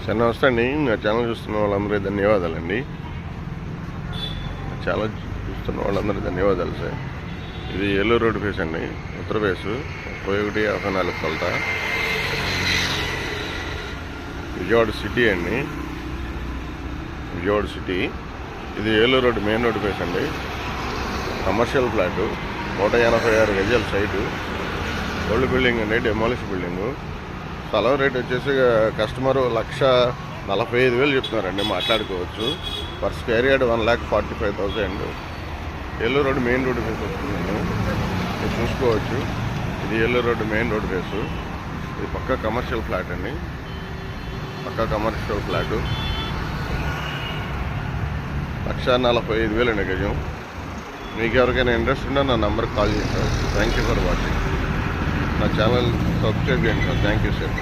Sir నమస్తే అండి. నా ఛానల్ చూస్తున్న వాళ్ళందరికీ ధన్యవాదాలండి. ఛానల్ చూస్తున్న వాళ్ళందరికీ ధన్యవాదాలు సార్. ఇది ఏలూరు రోడ్ ఫేస్ అండి, ఉత్తర ఫేసు 3154 కొలత, విజయవాడ సిటీ అండి, విజయవాడ సిటీ. ఇది Eluru road main road face అండి. కమర్షియల్ ఫ్లాటు, 186 గజాల సైటు, ఓల్డ్ బిల్డింగ్ అండి, డెమాలిష్ బిల్డింగు. స్థలం రేట్ వచ్చేసి కస్టమర్ 1,45,000 చెప్తున్నారండి, మాట్లాడుకోవచ్చు. Per square yard 1,45,000. Eluru road main road face వస్తుందండి, మీరు చూసుకోవచ్చు. ఇది Eluru road main road face. ఇది పక్కా కమర్షియల్ ఫ్లాట్ అండి, పక్కా కమర్షియల్ ఫ్లాటు. 1,45,000 అండి గజం. మీకు ఎవరికైనా ఇంట్రెస్ట్ ఉంటే నా నెంబర్కి కాల్ చేయండి sir. Thank you for watching. నా ఛానల్ సబ్స్క్రైబ్ చేయండి సార్. Thank you sir.